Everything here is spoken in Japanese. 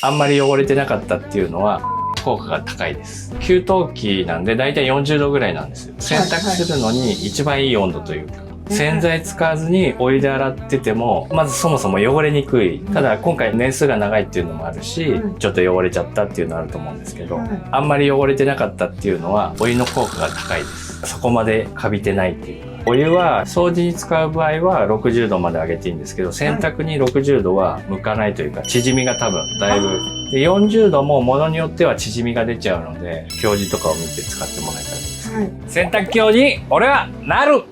あんまり汚れてなかったっていうのは効果が高いです。給湯器なんでだいたい40度ぐらいなんですよ。洗濯するのに一番いい温度というか。洗剤使わずにお湯で洗ってても、まずそもそも汚れにくい。ただ今回年数が長いっていうのもあるし、ちょっと汚れちゃったっていうのはあると思うんですけど、あんまり汚れてなかったっていうのはお湯の効果が高いです。そこまでカビてないっていうか。お湯は掃除に使う場合は60度まで上げていいんですけど、洗濯に60度は向かないというか、縮みが多分だいぶ。で、40度も物によっては縮みが出ちゃうので、表示とかを見て使ってもらえたらいいです。洗濯機用に俺はなる！